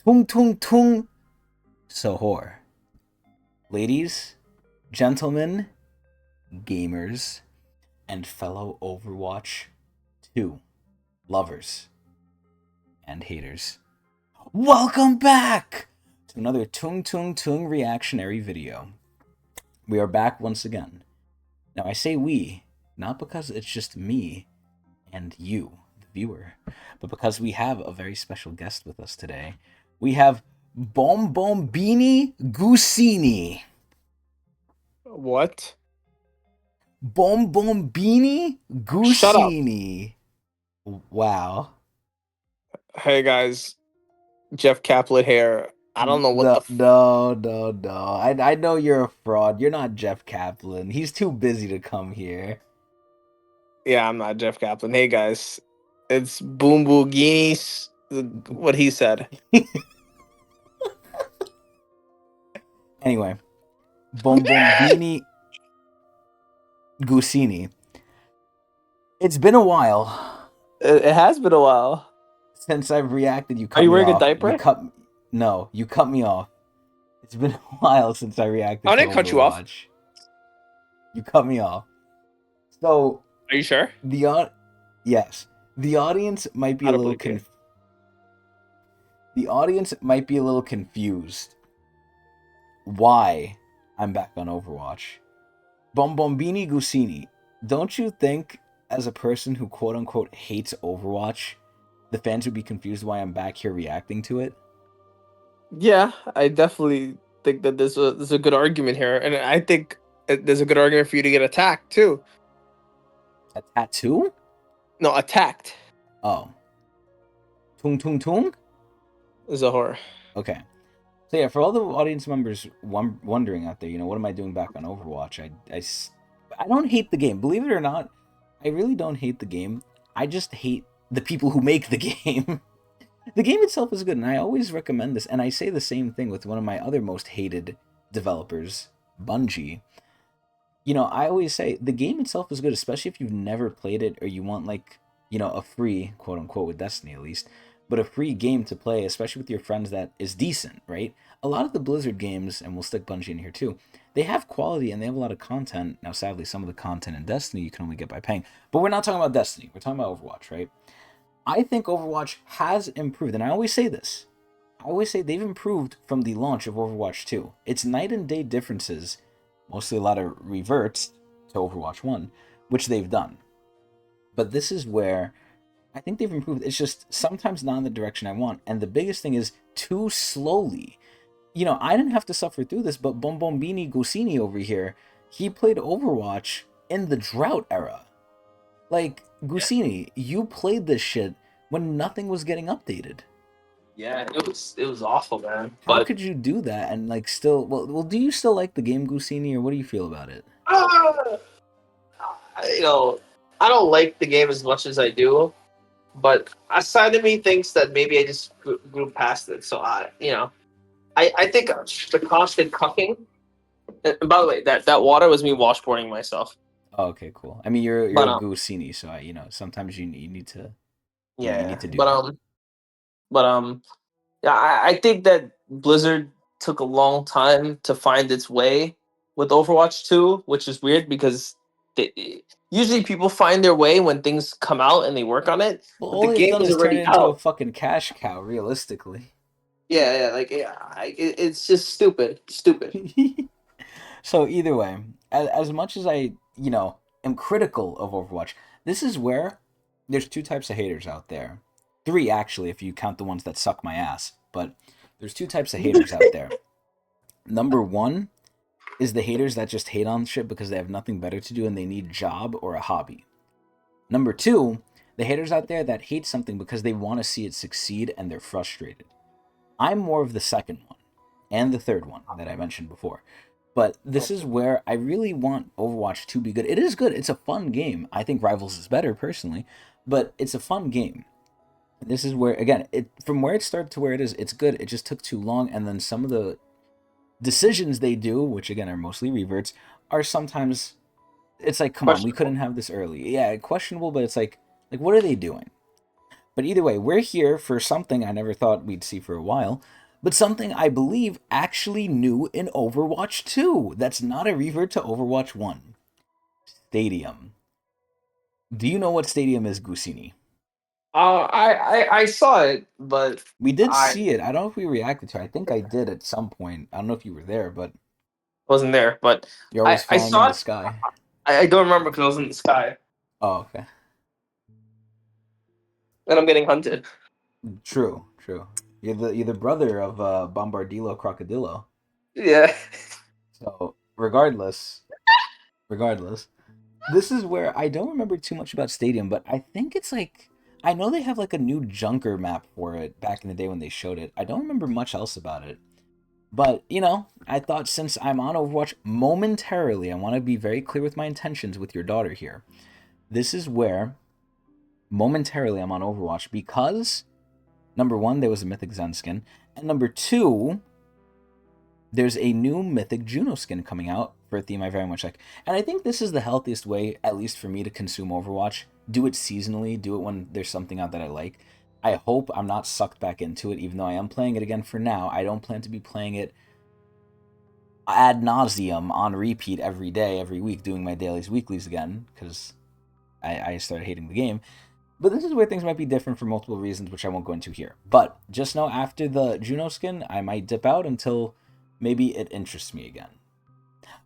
Tung tung tung sahur. Ladies, gentlemen, gamers, and fellow Overwatch 2 lovers and haters. Welcome back to another Tung Tung Tung reactionary video. We are back once again. Now I say we, not because it's just me and you, the viewer, but because we have a very special guest with us today. We have Bombombini GUSSINI. What? Bombombini Shut up. GUSSINI. Wow. Hey guys, Jeff Kaplan here. I don't know what No, the no. I know you're a fraud. You're not Jeff Kaplan. He's too busy to come here. Yeah, I'm not Jeff Kaplan. Hey guys, it's Boom Booginis. What he said. Anyway, Bombombini GUSSINI. It's been a while It has been a while. since I've reacted. You Are cut you me wearing a off. diaper? No, you cut me off. It's been a while since I reacted I to didn't cut you off. Overwatch. You cut me off. So Are you sure? yes, the audience might be I a don't little believe you. the audience might be a little confused why I'm back on Overwatch. Bombombini GUSSINI, don't you think, as a person who quote unquote hates Overwatch, the fans would be confused why I'm back here reacting to it? Yeah, I definitely think that there's a good argument here, and I think there's a good argument for you to get attacked too. A tattoo? No, attacked Oh. Tung tung tung? is a horror. Okay. So yeah, for all the audience members wondering out there, what am I doing back on Overwatch? I don't hate the game. Believe it or not, I really don't hate the game. I just hate the people who make the game. The game itself is good, and I always recommend this, and I say the same thing with one of my other most hated developers, Bungie. I always say the game itself is good, especially if you've never played it or you want, like, a free, quote unquote, with Destiny at least, but a free game to play, especially with your friends, that is decent, right? A lot of the Blizzard games, and we'll stick Bungie in here too, they have quality and they have a lot of content. Now, sadly, some of the content in Destiny you can only get by paying, but we're not talking about Destiny. We're talking about Overwatch, right? I think Overwatch has improved, and I always say this. I always say they've improved from the launch of Overwatch 2. It's night and day differences, mostly a lot of reverts to Overwatch 1, which they've done. But this is where I think they've improved. It's just sometimes not in the direction I want, and the biggest thing is too slowly. I didn't have to suffer through this, but Bombombini GUSSINI over here, he played Overwatch in the drought era. Like, GUSSINI, you played this shit when nothing was getting updated. Yeah, it was awful, man. How But could you do that and, like, still... Well, do you still like the game, GUSSINI, or what do you feel about it? uh, you know, I don't like the game as much as I do, but a side of me thinks that maybe I just grew past it. So I think the constant cucking. And by the way, that water was me washboarding myself. Oh, okay, cool. I mean, you're But a GUSSINI, so sometimes you need to you yeah, need to do but that. yeah, I think that Blizzard took a long time to find its way with Overwatch 2, which is weird because usually people find their way when things come out and they work on it. Well, But all the they've game done was is turn it already into a out. fucking cash cow, realistically. It's just stupid. So either way, as much as I, am critical of Overwatch, this is where there's two types of haters out there. Three, actually, if you count the ones that suck my ass. But there's two types of haters out there. Number one is the haters that just hate on shit because they have nothing better to do and they need a job or a hobby. Number two, the haters out there that hate something because they want to see it succeed and they're frustrated. I'm more of the second one and the third one that I mentioned before. But this is where I really want Overwatch to be good. It is good. It's a fun game. I think Rivals is better personally, but it's a fun game. This is where, again, from where it started to where it is, it's good. It just took too long, and then some of the decisions they do, which again are mostly reverts, are sometimes, it's like, come on, we couldn't Questionable. have this early. Yeah, questionable, but it's like what are they doing? But either way, we're here for something I never thought we'd see for a while, but something I believe actually new in Overwatch 2. That's not a revert to Overwatch 1. Stadium. Do you know what Stadium is, Gusini? I saw it, but We did I see it. I don't know if we reacted to it. I think I did at some point. I don't know if you were there, but wasn't there. But you're always I flying in saw the it. sky. I don't remember because I was in the sky Oh, okay. and I'm getting hunted. True, true. You're the brother of Bombardillo Crocodillo. Yeah. So regardless, this is where I don't remember too much about Stadium, but I think it's like I know they have like a new Junker map for it back in the day when they showed it. I don't remember much else about it. But, I thought since I'm on Overwatch momentarily, I want to be very clear with my intentions with your daughter here. This is where momentarily I'm on Overwatch because number one, there was a Mythic Zen skin, and number two, there's a new Mythic Juno skin coming out for a theme I very much like. And I think this is the healthiest way, at least for me, to consume Overwatch. Do it seasonally, do it when there's something out that I like. I hope I'm not sucked back into it, even though I am playing it again for now. I don't plan to be playing it ad nauseum on repeat every day, every week, doing my dailies, weeklies again, because I started hating the game. But this is where things might be different for multiple reasons, which I won't go into here. But just know after the Juno skin, I might dip out until maybe it interests me again.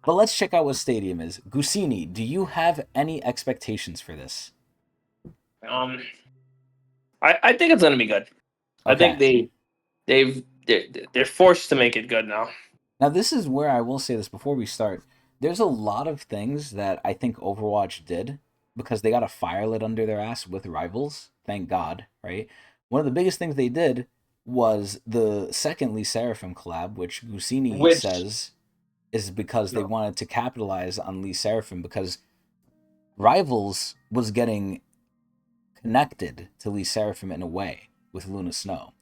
But let's check out what Stadium is. Gusini, do you have any expectations for this? Um, I think it's gonna be good. I think Okay. they're forced to make it good now. Now, this is where I will say this before we start. There's a lot of things that I think Overwatch did because they got a fire lit under their ass with Rivals. Thank God, right? One of the biggest things they did was the second Lee Seraphim collab, which Gusini Which says is because they no, wanted to capitalize on Lee Seraphim because Rivals was getting connected to Lee Seraphim in a way with Luna Snow.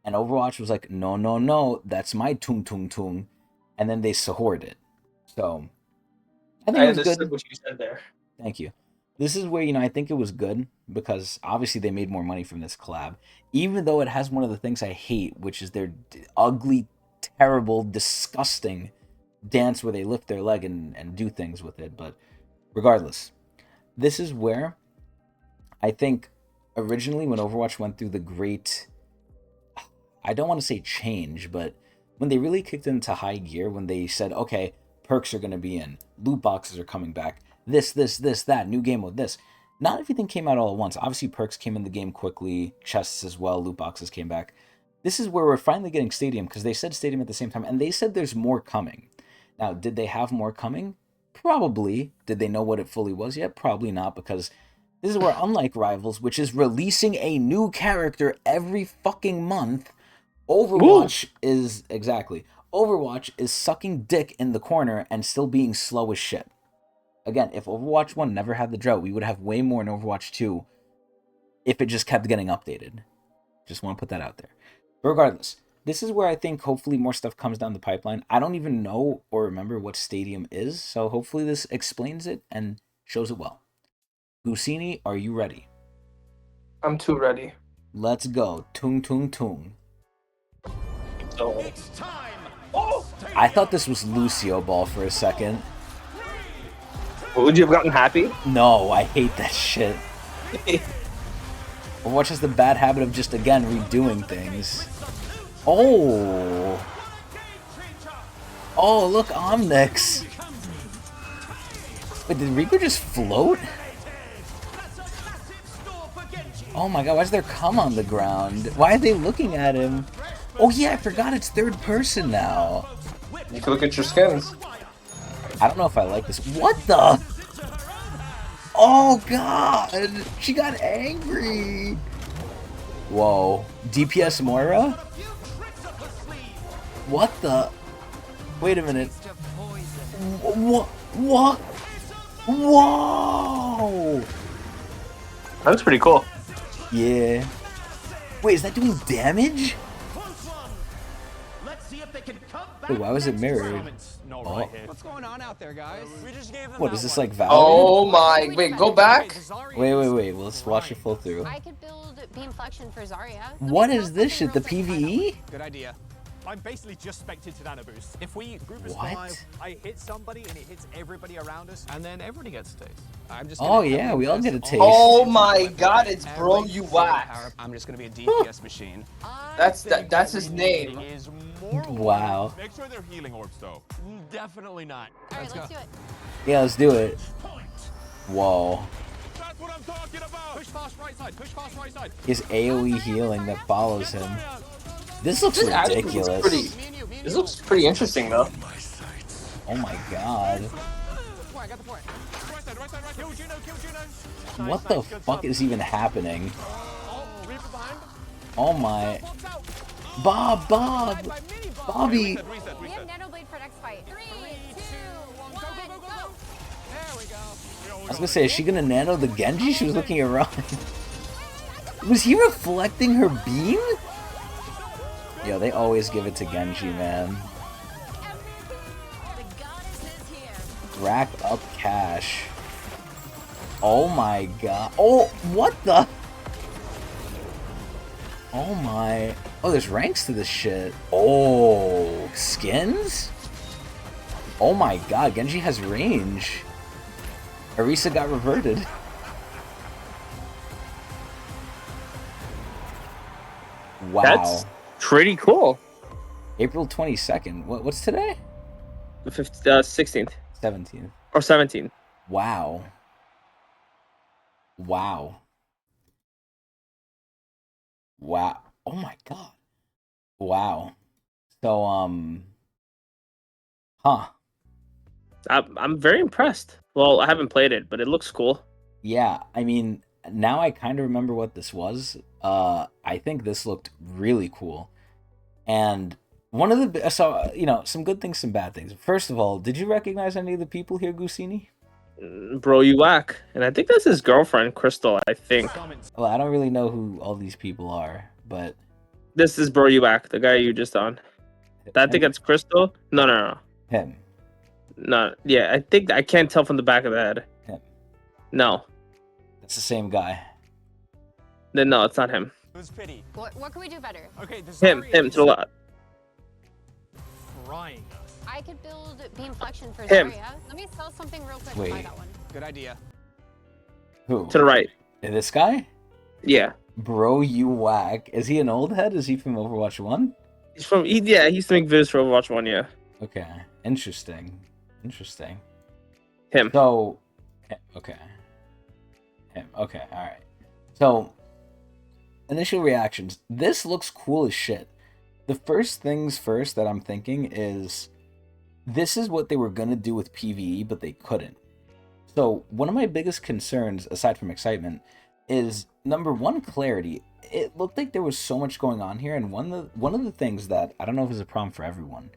And Overwatch was like, no, no, no, that's my tung tung tung. And then they sahored it. So I think I it was understood good. what you said there. Thank you. This is where, I think it was good because obviously they made more money from this collab. Even though it has one of the things I hate, which is their ugly, terrible, disgusting dance where they lift their leg and do things with it. But regardless, this is where I think originally when Overwatch went through the great, I don't want to say change, but when they really kicked into high gear, when they said, okay, perks are going to be in, loot boxes are coming back, this, that, new game mode, this. Not everything came out all at once. Obviously, perks came in the game quickly, chests as well, loot boxes came back. This is where we're finally getting Stadium, because they said Stadium at the same time, and they said there's more coming. Now, did they have more coming? Probably. Did they know what it fully was yet? Probably not, because this is where, unlike Rivals, which is releasing a new character every fucking month, Woo! Overwatch is sucking dick in the corner and still being slow as shit. Again, if Overwatch 1 never had the drought, we would have way more in Overwatch 2 if it just kept getting updated. Just want to put that out there. But regardless, this is where I think hopefully more stuff comes down the pipeline. I don't even know or remember what Stadium is, so hopefully this explains it and shows it well. Gusini, are you ready? I'm too ready. Let's go. Tung tung tung. So I thought this was Lucio Ball for a second. would you have gotten happy? No, I hate that shit. Overwatch has the bad habit of just, again, redoing things. Oh! Oh, look, Omnix! Wait, did Reaper just float? Oh my god, why is there cum on the ground? Why are they looking at him? Oh yeah, I forgot it's third person now. You can look at your skins. I don't know if I like this. What the? Oh god! She got angry! Whoa. DPS Moira? What the? Wait a minute. What? What? Whoa! That's pretty cool. Yeah. Wait, is that doing damage? see if they can come back. Wait, why was it next mirrored? round. No right here. What's going on out there, guys? We just gave them What that is this one. like Valorant? Oh my! Wait, go back. Wait, wait. Well, let's watch it full through. I could build beam flexion for Zarya. What is this shit? The PvE? Good idea. I'm basically just spected to nano boost. If we group as What? 5, I hit somebody and it hits everybody around us, and then everybody gets a taste. I'm just Oh yeah, we all get a taste. Oh my God! It's Bro You Whack. I'm just gonna be a DPS machine. That's his name. Is more Wow. Make sure they're healing orbs, though. definitely not. All right, let's do it. Yeah, let's do it. Whoa. That's what I'm talking about. Push fast right side. Push fast right side. His AoE healing that follows him. This looks This actually looks ridiculous. This looks pretty interesting though. Oh my god. I got the point. Right side, right side, right. Kill Juno, kill Juno. What the fuck is even happening? Oh, Reaper behind. Oh my. Box out. Bobby. Reset, We reset. have nano blade for next fight. 3, 2, 1, Go, go, go, go, go. There we go. I was gonna say, is she gonna nano the Genji? She was looking around. Was he reflecting her beam? Yo, they always give it to Genji, man. The goddess is here. Rack up cash. Oh my god. Oh, what the? Oh my. Oh, there's ranks to this shit. Oh, skins? Oh my god, Genji has range. Arisa got reverted. Wow. That's pretty cool. April 22nd. What's today? The 16th 17th. or 17th. Wow. Wow. Wow. Oh my god. Wow. So huh. I'm very impressed. Well, I haven't played it, but it looks cool. Yeah, I mean, now I kind of remember what this was. I think this looked really cool. And one of the some good things, some bad things. First of all, did you recognize any of the people here, Gussini? Bro, you whack. And I think that's his girlfriend, Crystal, I think. Well, I don't really know who all these people are, but This is Bro, you whack, the guy you just on. I think that's Crystal. No. him. No, yeah, I think I can't tell from the back of the head. Him. No. It's the same guy. Then no, it's not him. Who's pity? What can we do better? Okay, the Him Zarya to the left. frying us. I could build beam flexion for Him. Zarya. Let me sell something real quick Wait. to buy that one. Good idea. Who? To the right. This guy? Yeah. Bro, you whack. Is he an old head? Is he from Overwatch 1? He used to make videos for Overwatch 1, yeah. Okay. Interesting. Him. So, okay. Him. Okay, alright. So, initial reactions. This looks cool as shit. The first things first that I'm thinking is, this is what they were gonna do with PvE, but they couldn't. So, one of my biggest concerns, aside from excitement, is, number one, clarity. It looked like there was so much going on here, and one of the things that, I don't know if it's a problem for everyone,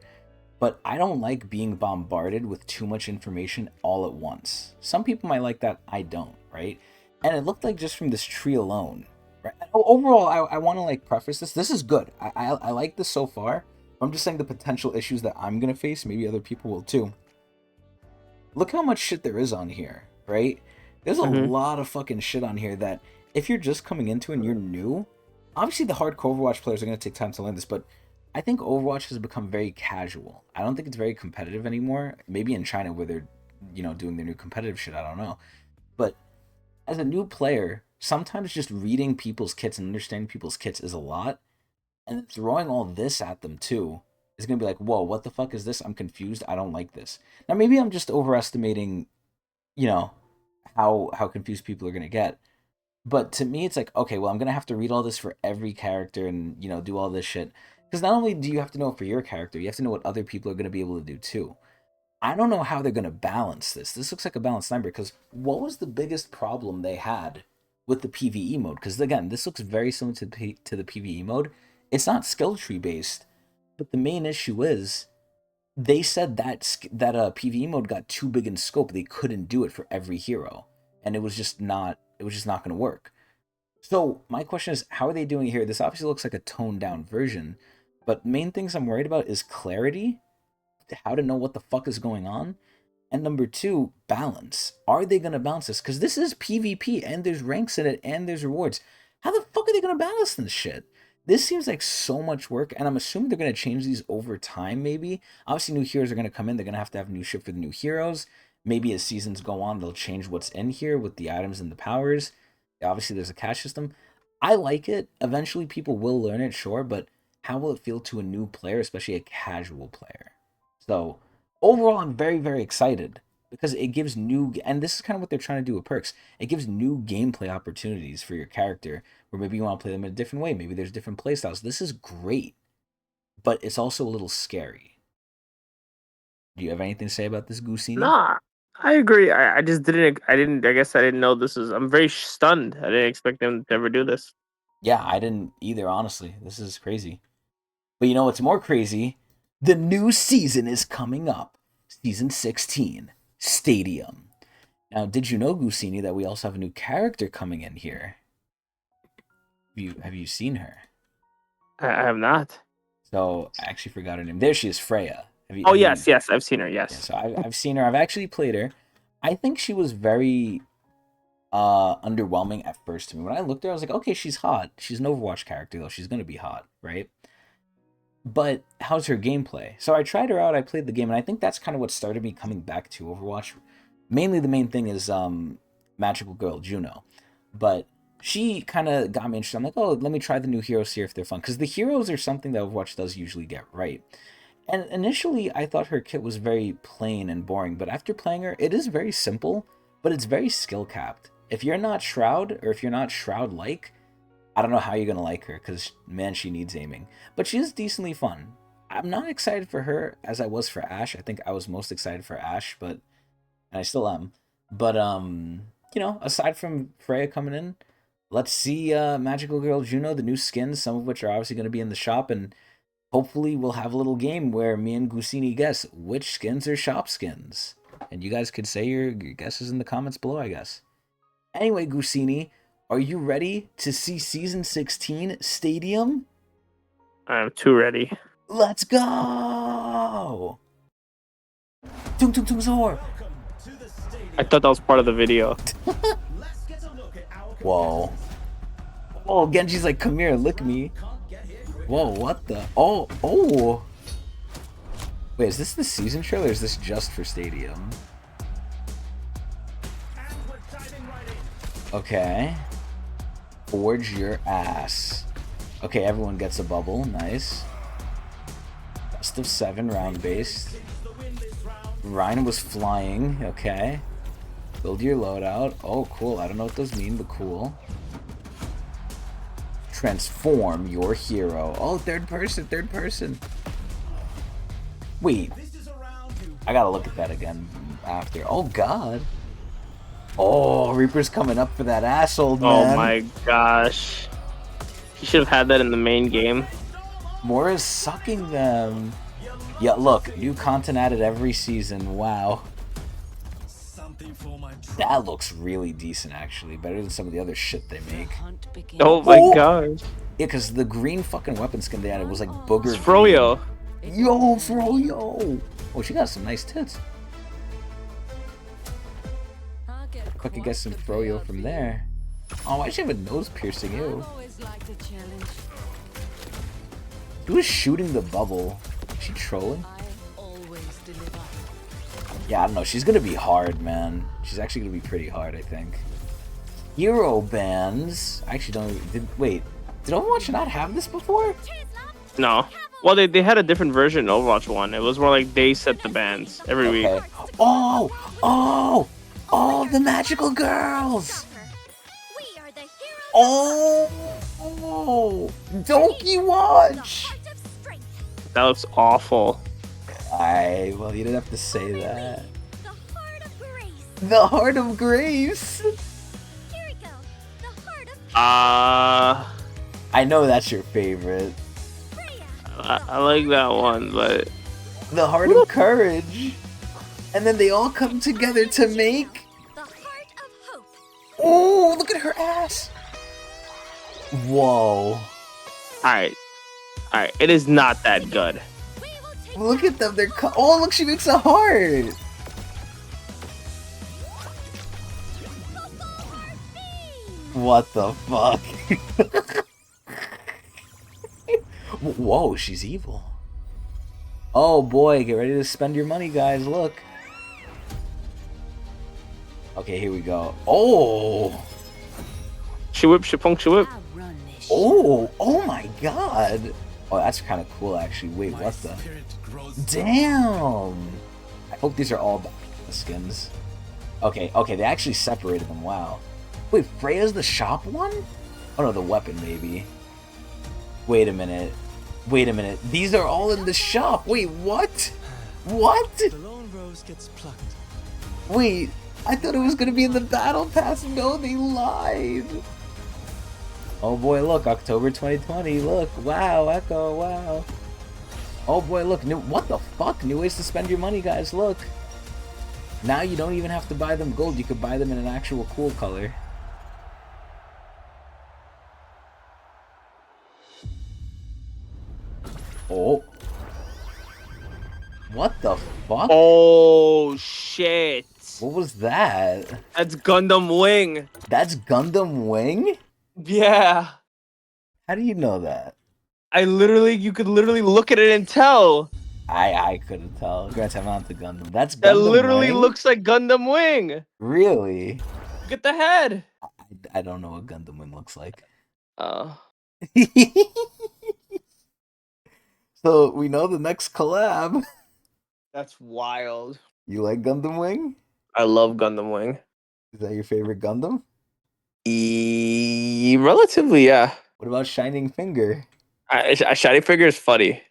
but I don't like being bombarded with too much information all at once. Some people might like that, I don't, right? And it looked like just from this tree alone, right? Overall, I want to like preface this. This is good. I like this so far. I'm just saying the potential issues that I'm going to face, maybe other people will too. Look how much shit there is on here, right? There's a lot of fucking shit on here that if you're just coming into it and you're new, obviously the hardcore Overwatch players are going to take time to learn this, but I think Overwatch has become very casual. I don't think it's very competitive anymore. Maybe in China where they're, doing their new competitive shit, I don't know. But as a new player, sometimes just reading people's kits and understanding people's kits is a lot. And throwing all this at them too is going to be like, whoa, what the fuck is this? I'm confused. I don't like this. Now, maybe I'm just overestimating, how confused people are going to get. But to me, it's like, okay, well, I'm going to have to read all this for every character and, do all this shit. Because not only do you have to know it for your character, you have to know what other people are going to be able to do too. I don't know how they're going to balance this. This looks like a balanced number, because what was the biggest problem they had with the PvE mode? Because again, this looks very similar to the PvE mode. It's not skill tree based, but the main issue is they said that PvE mode got too big in scope. They couldn't do it for every hero, and it was just not going to work. So my question is, how are they doing it here? This obviously looks like a toned down version, But main things I'm worried about is clarity, how to know what the fuck is going on. And number two, balance. Are they going to balance this? Because this is PvP and there's ranks in it and there's rewards. How the fuck are they going to balance this shit? This seems like so much work, and I'm assuming they're going to change these over time, maybe. Obviously, new heroes are going to come in. They're going to have new shit for the new heroes. Maybe as seasons go on, they'll change what's in here with the items and the powers. Obviously, there's a cash system. I like it. Eventually, people will learn it, sure, but how will it feel to a new player, especially a casual player? So, overall, I'm very, very excited because it gives new, and this is kind of what they're trying to do with perks. It gives new gameplay opportunities for your character, where maybe you want to play them in a different way. Maybe there's different playstyles. This is great, but it's also a little scary. Do you have anything to say about this, Gusini? Nah, I agree. I just didn't. I guess I didn't know this is. I'm very stunned. I didn't expect them to ever do this. Yeah, I didn't either, honestly. This is crazy. But you know what's more crazy? The new season is coming up. Season 16, Stadium. Now, did you know, Gusini, that we also have a new character coming in here? Have you seen her? I have not. So, I actually forgot her name. There she is, Freya. Oh, yes, I've seen her, yes. Yeah, so I've seen her. I've actually played her. I think she was very underwhelming at first to me. When I looked at her, I was like, okay, she's hot. She's an Overwatch character, though. She's going to be hot, right? But how's her gameplay? So I tried her out, I played the game, and I think that's kind of what started me coming back to Overwatch. Mainly the main thing is Magical Girl, Juno. But she kind of got me interested. I'm like, oh, let me try the new heroes, see if they're fun. Because the heroes are something that Overwatch does usually get right. And initially, I thought her kit was very plain and boring. But after playing her, it is very simple, but it's very skill-capped. If you're not Shroud, or if you're not Shroud-like, I don't know how you're going to like her, because, man, she needs aiming. But she is decently fun. I'm not excited for her as I was for Ashe. I think I was most excited for Ashe, and I still am. But, you know, aside from Freya coming in, let's see Magical Girl Juno, the new skins, some of which are obviously going to be in the shop, and hopefully we'll have a little game where me and Gusini guess which skins are shop skins. And you guys could say your guesses in the comments below, I guess. Anyway, Gusini, are you ready to see Season 16 Stadium? I'm too ready. Let's go! Tung Tung Tung Zor! I thought that was part of the video. Whoa. Oh, Genji's like, come here, lick me. Whoa, what the? Oh! Wait, is this the season trailer or is this just for Stadium? Okay. Forge your ass. Okay, everyone gets a bubble. Nice. Best of 7 round based. Ryan was flying. Okay. Build your loadout. Oh, cool. I don't know what those mean, but cool. Transform your hero. Oh, third person. Wait. I gotta look at that again after. Oh, God. Oh, Reaper's coming up for that asshole, man. Oh my gosh. You should have had that in the main game. Mora's sucking them. Yeah, look, new content added every season. Wow. That looks really decent, actually. Better than some of the other shit they make. Oh my gosh. Yeah, because the green fucking weapon skin they added was like booger. It's Froyo. Yo, Froyo. Oh, she got some nice tits. If I could get some Froyo from there. Oh, why'd she have a nose piercing? Ew. Who was shooting the bubble? Is she trolling? Yeah, I don't know. She's gonna be hard, man. She's actually gonna be pretty hard, I think. Hero bands. I actually don't. Wait, did Overwatch not have this before? No. Well, they had a different version in Overwatch 1. It was more like they set the bands every week. Oh, the magical girls. Oh, Donkey Watch. That looks awful. Well, you didn't have to say that. The Heart of Grace. I know that's your favorite. I like that one, but the Heart of Courage. And then they all come together to make the Heart of Hope. Oh, look at her ass. Whoa. Alright. Alright, it is not that good. Look at them. They're oh, look, she makes a heart. What the fuck? Whoa, she's evil. Oh boy, get ready to spend your money, guys. Look. Okay, here we go. Oh. She whip, she punk, she whip. Oh, oh my god. Oh, that's kind of cool, actually. Wait, what the? Damn. I hope these are all the skins. Okay, okay, they actually separated them. Wow. Wait, Freya's the shop one? Oh no, the weapon maybe. Wait a minute. Wait a minute. These are all in the shop. Wait, what? What? The lone rose gets plucked. Wait, I thought it was gonna be in the battle pass. No, they lied. Oh boy, look, October 2020. Look, wow, Echo, wow. Oh boy, look, new. What the fuck? New ways to spend your money, guys. Look. Now you don't even have to buy them gold. You could buy them in an actual cool color. Oh. What the fuck? Oh shit. What was that? That's Gundam Wing. That's Gundam Wing? Yeah. How do you know that? You could literally look at it and tell. I couldn't tell. Granted, I'm not the Gundam. That's Gundam That literally Wing? looks like Gundam Wing. Really? Look at the head. I don't know what Gundam Wing looks like. Oh. So we know the next collab. That's wild. You like Gundam Wing? I love Gundam Wing. Is that your favorite Gundam? Relatively, yeah. What about Shining Finger? Shiny Figure is funny.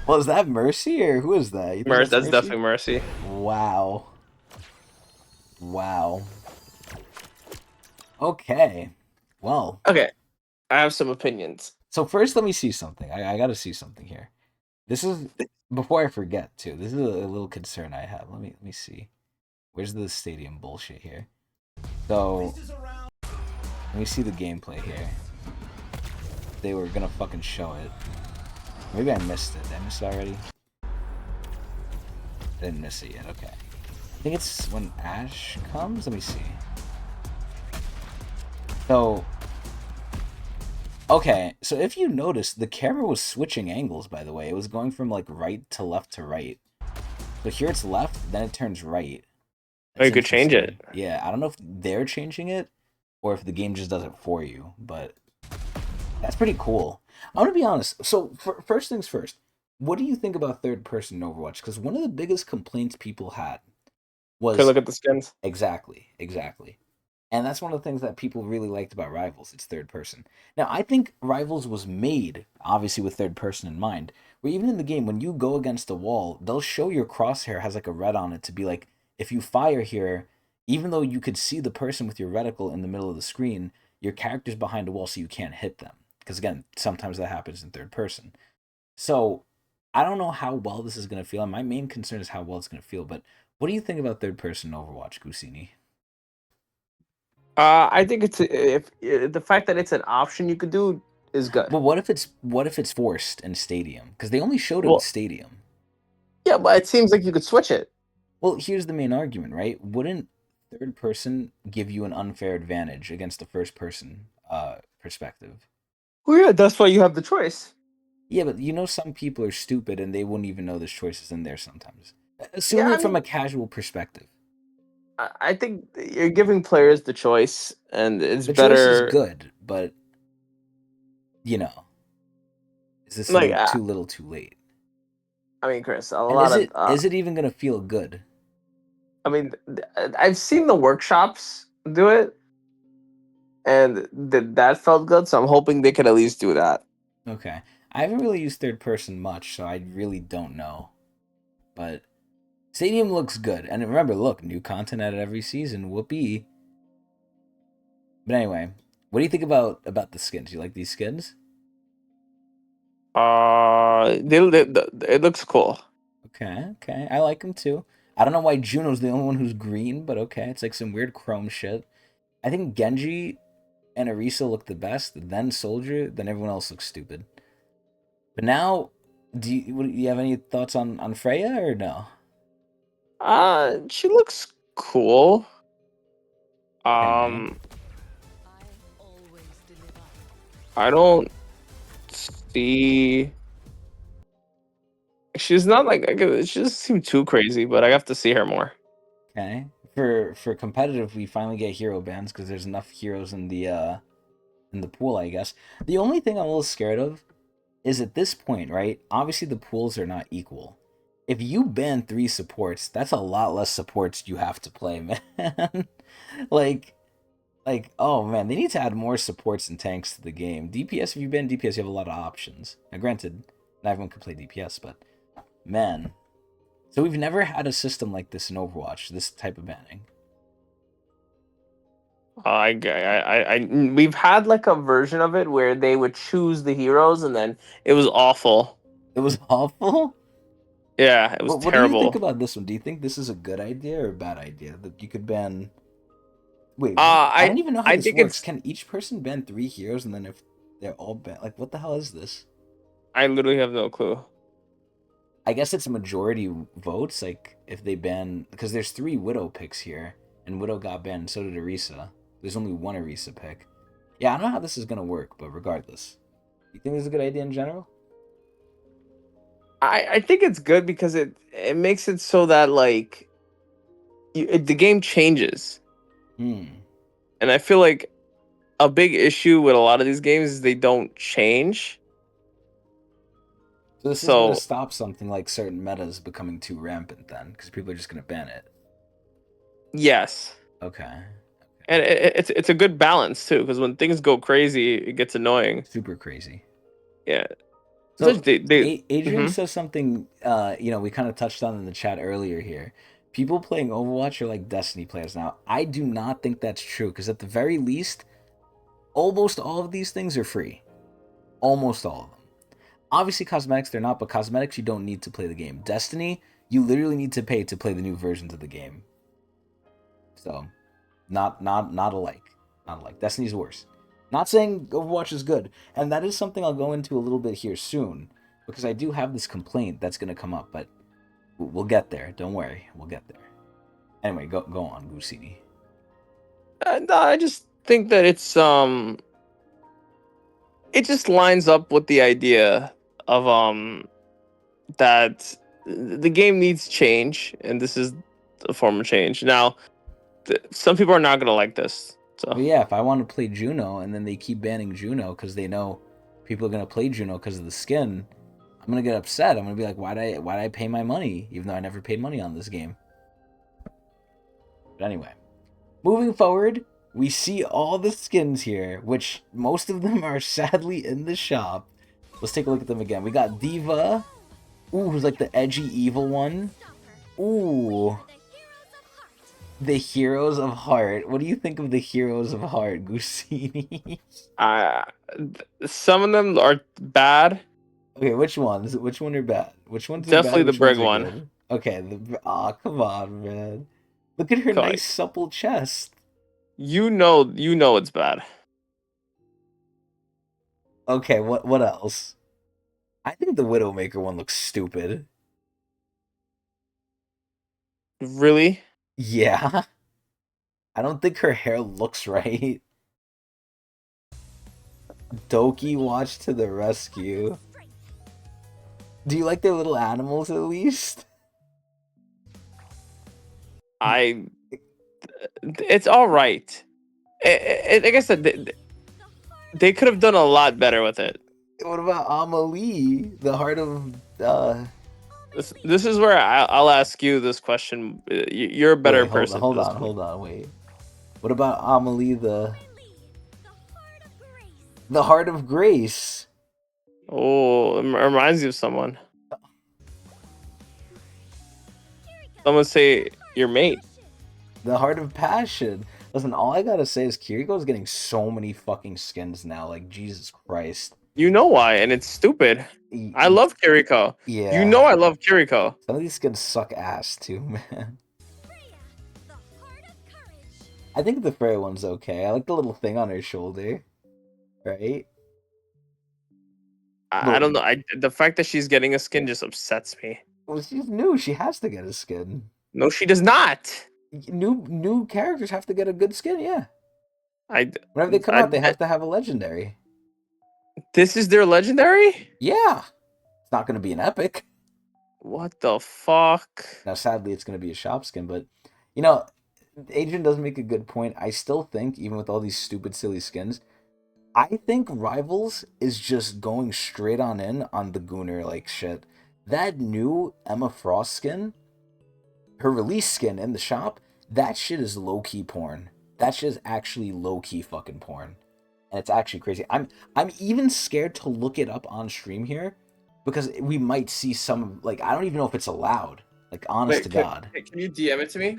Well, is that Mercy or who is that? You think That's definitely Mercy. Wow. Wow. Okay. Well. Okay. I have some opinions. So first, let me see something. I gotta see something here. This is before I forget too. This is a little concern I have. Let me see. Where's the stadium bullshit here? So let me see the gameplay here. They were gonna fucking show it. Maybe I missed it. Did I miss it already? I didn't miss it yet. Okay. I think it's when Ash comes. Let me see. So. Okay, so if you notice, the camera was switching angles, by the way. It was going from, like, right to left to right. So here it's left, then it turns right. Oh, you could change it. Yeah, I don't know if they're changing it, or if the game just does it for you, but that's pretty cool. I'm gonna be honest. So, first things first, what do you think about third-person Overwatch? Because one of the biggest complaints people had was... Could look at the skins. Exactly, exactly. And that's one of the things that people really liked about Rivals. It's third person. Now, I think Rivals was made, obviously, with third person in mind. Where even in the game, when you go against a wall, they'll show your crosshair has like a red on it to be like, if you fire here, even though you could see the person with your reticle in the middle of the screen, your character's behind a wall so you can't hit them. Because again, sometimes that happens in third person. So, I don't know how well this is going to feel. And my main concern is how well it's going to feel. But what do you think about third person Overwatch, GUSSINI? I think it's if the fact that it's an option you could do is good. But what if it's forced in Stadium? Because they only showed it in Stadium. Yeah, but it seems like you could switch it. Well, here's the main argument, right? Wouldn't third person give you an unfair advantage against the first person perspective? Well, yeah, that's why you have the choice. Yeah, but you know some people are stupid and they wouldn't even know there's choices in there sometimes. Assuming from a casual perspective. I think you're giving players the choice, and it's the better. The choice is good, but you know, is this like too little, too late? I mean, Chris, is it even gonna feel good? I mean, I've seen the workshops do it, and that felt good. So I'm hoping they could at least do that. Okay, I haven't really used third person much, so I really don't know, but. Stadium looks good. And remember, look, new content added every season. Whoopee. But anyway, what do you think about the skins? You like these skins? It looks cool. Okay. I like them too. I don't know why Juno's the only one who's green, but okay. It's like some weird chrome shit. I think Genji and Arisa looked the best, then Soldier, then everyone else looks stupid. But now, do you have any thoughts on Freya or no? She looks cool. Okay. I don't see. She's not like she doesn't seem too crazy, but I have to see her more. Okay. For competitive, we finally get hero bans because there's enough heroes in the pool, I guess. The only thing I'm a little scared of is at this point, right? Obviously, the pools are not equal. If you ban 3 supports, that's a lot less supports you have to play, man. like, oh man, they need to add more supports and tanks to the game. DPS, if you ban DPS, you have a lot of options. Now, granted, not everyone can play DPS, but man. So we've never had a system like this in Overwatch, this type of banning. We've had like a version of it where they would choose the heroes, and then it was awful. It was awful. Yeah, it was What do you think terrible. about this one? Do you think this is a good idea or a bad idea that you could ban? Wait, what? I I don't even know how I this think works. it's. Can each person ban 3 heroes, and then if they're all ban, like, what the hell is this? I literally have no clue. I guess it's majority votes. Like, if they ban, because there's 3 Widow picks here, and Widow got banned, and so did Orisa. There's only 1 Orisa pick. Yeah, I don't know how this is gonna work, but regardless, you think this is a good idea in general? I think it's good because it makes it so that like the game changes, Hmm. and I feel like a big issue with a lot of these games is they don't change. So this is gonna So stop something like certain metas becoming too rampant then, because people are just gonna ban it. yes, Okay. and it's a good balance too, because when things go crazy, it gets annoying. Super crazy. Yeah. So They Adrian mhm. says something we kind of touched on in the chat earlier here. People playing Overwatch are like Destiny players now. I do not think that's true because at the very least, almost all of these things are free. Almost all of them. Obviously cosmetics they're not, but cosmetics you don't need to play the game. Destiny, you literally need to pay to play the new versions of the game. So, not alike. Not alike. Destiny's worse. Not saying Overwatch is good, and that is something I'll go into a little bit here soon, because I do have this complaint that's going to come up, but we'll get there. Don't worry, we'll get there. Anyway, go on, Gussini. No, I just think that it just lines up with the idea of that the game needs change, and this is a form of change. Now, some people are not gonna like this, so But yeah, if I want to play Juno and then they keep banning Juno because they know people are going to play Juno because of the skin, I'm going to get upset. I'm going to be like, why'd I pay my money, even though I never paid money on this game? But anyway. Moving forward, we see all the skins here, which most of them are sadly in the shop. Let's take a look at them again. We got Diva. Ooh, who's like the edgy evil one. Ooh. The Heroes of Heart. What do you think of the Heroes of Heart, Gussini? uh, some of them are bad. Okay, which ones? Which one are bad? Which ones are bad? Definitely the Which ones Brig are one. good? Okay, come on, man. Look at her Come on. nice supple chest. You know it's bad. Okay, what else? I think the Widowmaker one looks stupid. Really? Yeah. I don't think her hair looks right. Doki watch to the rescue. Do you like their little animals at least? It's all right. Like I said, they could have done a lot better with it. What about Amelie, the heart of This is where I'll ask you this question. You're a better Wait, hold on, person hold for this on, one. hold on, wait. What about Amelie, the heart of grace? Oh, it reminds you of someone. Someone say your mate. The heart of passion. Listen, all I gotta say is Kiriko's getting so many fucking skins now. Like, Jesus Christ. You know why, and it's stupid. I love Kiriko. Yeah. You know I love Kiriko. Some of these skins suck ass too, man. I think the Freya one's okay. I like the little thing on her shoulder, right? I But don't know. The fact that she's getting a skin just upsets me. well, she's new. She has to get a skin. No, she does not. New characters have to get a good skin. Yeah. I, Whenever they come I, out, they have to have a legendary. this is their legendary? Yeah. It's not going to be an epic. What the fuck? Now, sadly, it's going to be a shop skin, but you know, Adrian does make a good point. I still think, even with all these stupid, silly skins, I think Rivals is just going straight on in on the Gooner like shit. That new Emma Frost skin, her release skin in the shop, that shit is low key porn. That shit is actually low key fucking porn, and it's actually crazy. I'm even scared to look it up on stream here because we might see some like I don't even know if it's allowed. Like honest to God. Can you DM it to me?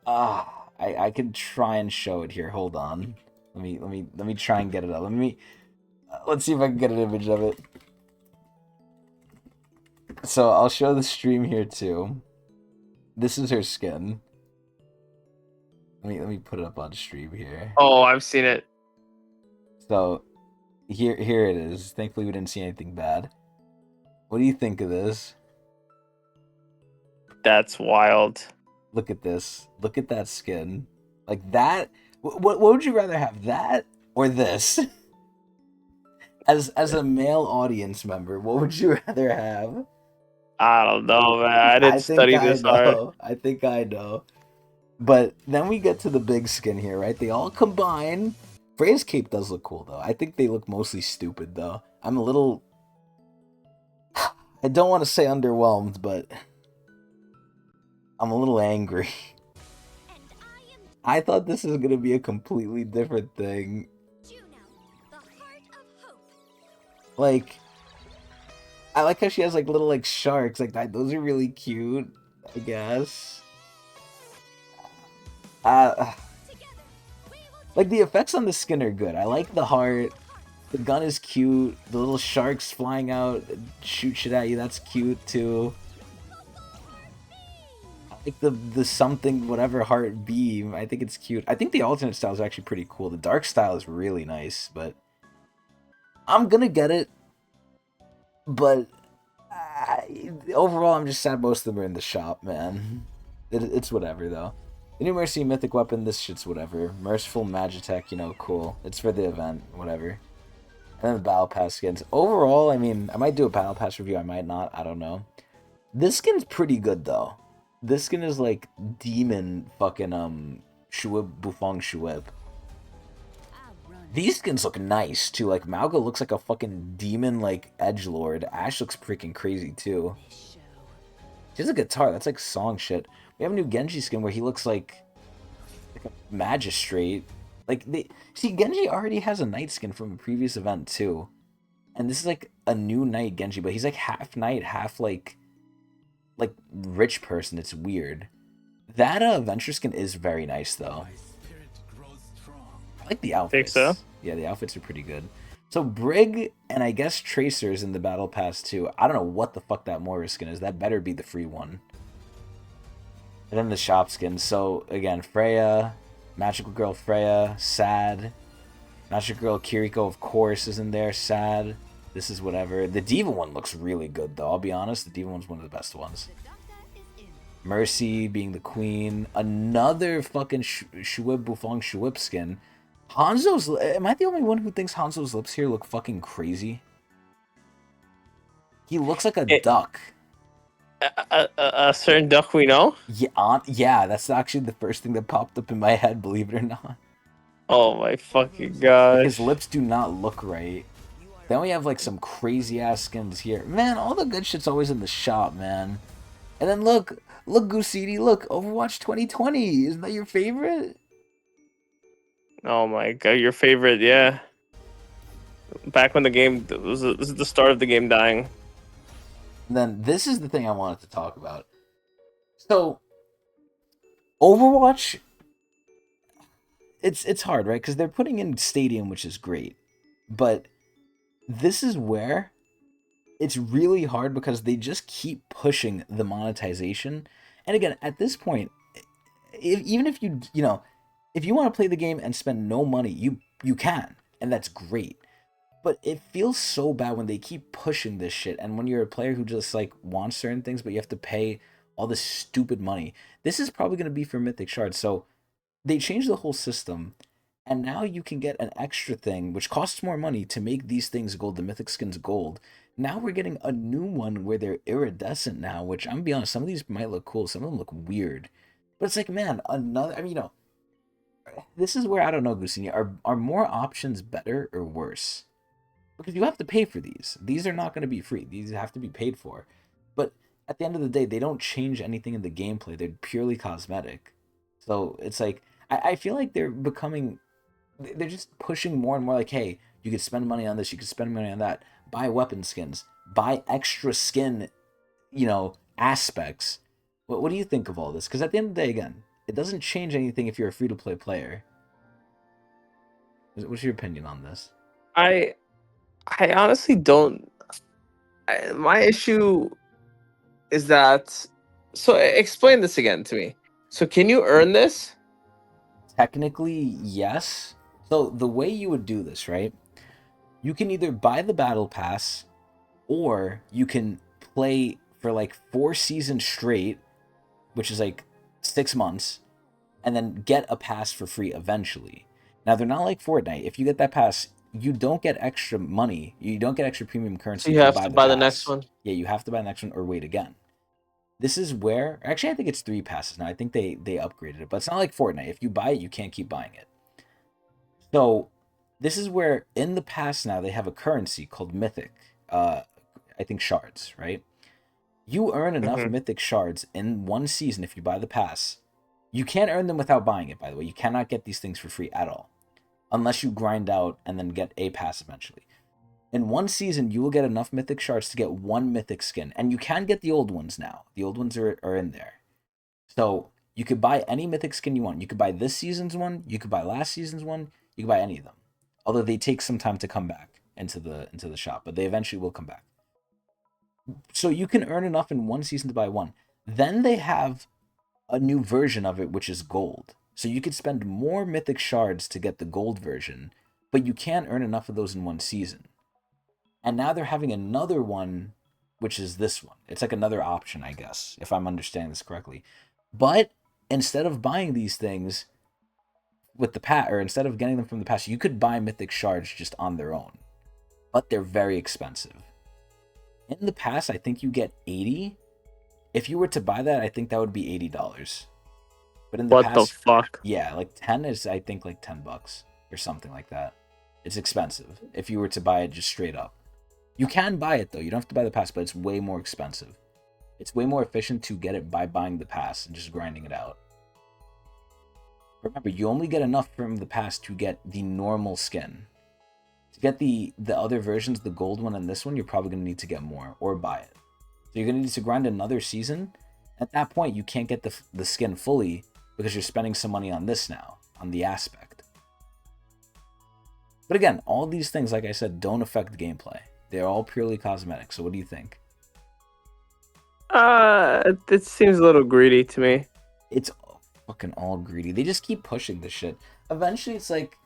I can try and show it here. Hold on. Let me try and get it up. Let's see if I can get an image of it. So I'll show the stream here too. This is her skin. Let me put it up on stream here. Oh, I've seen it. So here it is. Thankfully we didn't see anything bad. What do you think of this? That's wild. Look at this. Look at that skin. Like that. What would you rather have, that or this? As a male audience member, what would you rather have? I don't know, man. I didn't study this hard. I think I know. But then we get to the big skin here, right? They all combine. Freya's cape does look cool, though. I think they look mostly stupid, though. I'm a little... I don't want to say underwhelmed, but... I'm a little angry. I thought this was going to be a completely different thing. Like... I like how she has, like, little, like, sharks. Like, those are really cute, I guess. Like, the effects on the skin are good. I like the heart. The gun is cute. The little sharks flying out, shoot shit at you. That's cute, too. I like the something, whatever, heart beam. I think it's cute. I think the alternate style is actually pretty cool. The dark style is really nice, but... I'm gonna get it. But... overall, I'm just sad most of them are in the shop, man. It's whatever, though. The new Mercy Mythic Weapon, this shit's whatever. Merciful Magitech, you know, cool. It's for the event, whatever. And then the Battle Pass skins. Overall, I mean, I might do a Battle Pass review, I might not, I don't know. This skin's pretty good, though. This skin is like demon fucking, Shuib Bufong Shuib. These skins look nice, too. Like, Malga looks like a fucking demon, like, edgelord. Ashe looks freaking crazy, too. She has a guitar. That's, like, song shit. We have a new Genji skin where he looks like a magistrate. Like, see, Genji already has a knight skin from a previous event, too. And this is, like, a new knight Genji, but he's, like, half knight, half, like rich person. It's weird. That, Venture skin is very nice, though. I like the outfits. Think so? Yeah, the outfits are pretty good. So Brig and I guess Tracer's in the Battle Pass too. I don't know what the fuck that Moira skin is. That better be the free one. And then the shop skin. So again, Freya, Magical Girl Freya, sad. Magical Girl Kiriko, of course, is in there, sad. This is whatever. The Diva one looks really good though. I'll be honest, the Diva one's one of the best ones. Mercy being the queen. Another fucking Shuib Bufong Shuib skin. Hanzo's... Am I the only one who thinks Hanzo's lips here look fucking crazy? He looks like a duck. A certain duck we know? Yeah, that's actually the first thing that popped up in my head, believe it or not. Oh my fucking god. His lips do not look right. Then we have like some crazy ass skins here. Man, all the good shit's always in the shop, man. And then look GUSSINI, look, Overwatch 2020. Isn't that your favorite? Oh my god, your favorite, yeah. Back when the game, this is the start of the game dying. And then this is the thing I wanted to talk about. So, Overwatch, it's hard, right? Because they're putting in Stadium, which is great. But this is where it's really hard because they just keep pushing the monetization. And again, at this point, even if you know, If you want to play the game and spend no money, you can, and that's great. But it feels so bad when they keep pushing this shit, and when you're a player who just like wants certain things, but you have to pay all this stupid money. This is probably going to be for Mythic Shards, so they changed the whole system, and now you can get an extra thing which costs more money to make these things gold, the Mythic skins gold. Now we're getting a new one where they're iridescent now, which I'm gonna be honest, some of these might look cool, some of them look weird. But it's like, man, another, I mean, this is where I don't know, Gusini, are more options better or worse? Because you have to pay for these. These are not going to be free. These have to be paid for. But at the end of the day, they don't change anything in the gameplay. They're purely cosmetic. So it's like, I feel like they're just pushing more and more like, hey, you could spend money on this, you could spend money on that, buy weapon skins, buy extra skin, aspects. What do you think of all this? Because at the end of the day, again, it doesn't change anything if you're a free-to-play player. What's your opinion on this? I honestly don't. My issue is that. So explain this again to me. So can you earn this? Technically, yes. So the way you would do this, right? You can either buy the battle pass, or you can play for like 4 seasons straight, which is like 6 months, and then get a pass for free eventually. Now they're not like Fortnite. If you get that pass, you don't get extra money. You don't get extra premium currency. So you if have buy to the buy the pass. next one. Yeah, you have to buy the next one or wait again. This is where, actually, I think it's 3 passes now. I think they upgraded it, but it's not like Fortnite. If you buy it, you can't keep buying it. So this is where in the past now they have a currency called Mythic. I think shards, right? You earn enough Mythic shards in 1 season if you buy the pass. You can't earn them without buying it, by the way. You cannot get these things for free at all, unless you grind out and then get a pass eventually. In 1 season, you will get enough Mythic shards to get 1 Mythic skin, and you can get the old ones now. The old ones are in there. So you could buy any Mythic skin you want. You could buy this season's one, you could buy last season's one, you could buy any of them. Although they take some time to come back into the shop, but they eventually will come back. So you can earn enough in 1 season to buy one. Then they have a new version of it, which is gold. So you could spend more Mythic shards to get the gold version, but you can't earn enough of those in 1 season. And now they're having another one, which is this one. It's like another option, I guess, if I'm understanding this correctly. But instead of buying these things with the pass, or instead of getting them from the pass, you could buy Mythic shards just on their own. But they're very expensive. In the past, I think you get 80. If you were to buy that, I think that would be $80. But in the past, What the fuck? yeah, like 10 is, I think, like $10 or something like that. It's expensive if you were to buy it just straight up. You can buy it though. You don't have to buy the pass, but it's way more expensive. It's way more efficient to get it by buying the pass and just grinding it out. Remember, you only get enough from the pass to get the normal skin. To get the other versions, the gold one and this one, you're probably going to need to get more or buy it. So you're going to need to grind another season. At that point, you can't get the skin fully because you're spending some money on this now, on the aspect. But again, all these things, like I said, don't affect gameplay. They're all purely cosmetic. So what do you think? It seems a little greedy to me. It's fucking all greedy. They just keep pushing this shit. Eventually, it's like,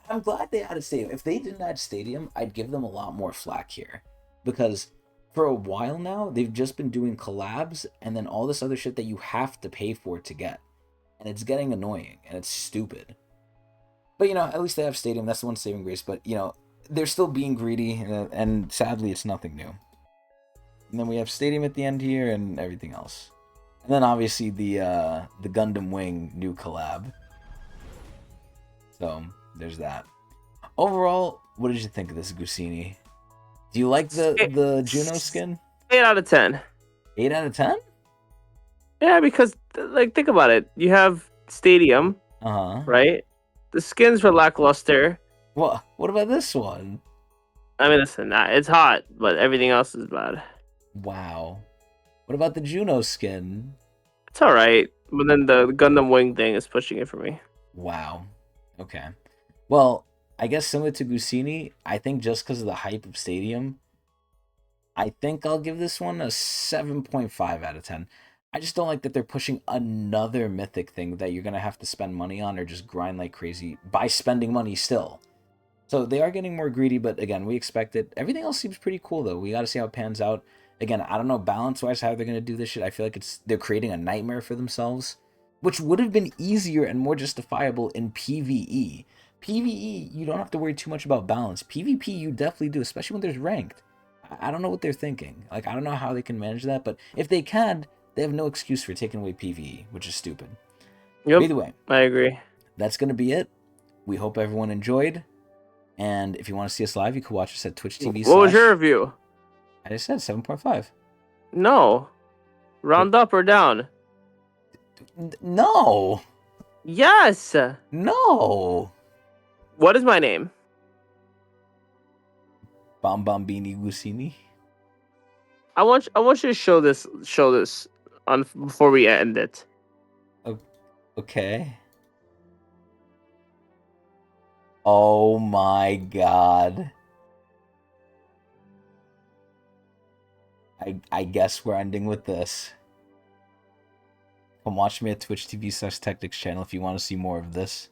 I'm glad they added Stadium. If they didn't add Stadium, I'd give them a lot more flack here. Because for a while now, they've just been doing collabs and then all this other shit that you have to pay for to get. And it's getting annoying and it's stupid. But, at least they have Stadium. That's the one saving grace. But, they're still being greedy, and sadly, it's nothing new. And then we have Stadium at the end here and everything else. And then obviously the Gundam Wing new collab. So there's that. Overall, what did you think of this Gussini? Do you like the Juno skin? 8 out of 10. 8 out of 10? Yeah, because think about it. You have Stadium, right? The skins were lackluster. What about this one? I mean, listen, it's hot, but everything else is bad. Wow. What about the Juno skin? It's all right, but then the Gundam Wing thing is pushing it for me. Wow. Okay. Well, I guess similar to Gussini, I think just because of the hype of Stadium, I think I'll give this one a 7.5 out of 10. I just don't like that they're pushing another Mythic thing that you're gonna have to spend money on or just grind like crazy by spending money still. So they are getting more greedy, but again, we expect it. Everything else seems pretty cool though. We got to see how it pans out. Again, I don't know balance-wise how they're gonna do this shit. I feel like they're creating a nightmare for themselves, which would have been easier and more justifiable in PvE. PvE, you don't have to worry too much about balance. PvP, you definitely do, especially when there's ranked. I don't know what they're thinking. Like, I don't know how they can manage that, but if they can, they have no excuse for taking away PvE, which is stupid. Yep. Either way, I agree. that's going to be it. We hope everyone enjoyed. And if you want to see us live, you can watch us at Twitch TV. What was your review? I just said 7.5. No. Round up or down? No. Yes. No. What is my name? Bambini Gussini. I want you to show this on before we end it. Okay. Oh my god. I guess we're ending with this. Come watch me at Twitch TV/Tecnics channel if you want to see more of this.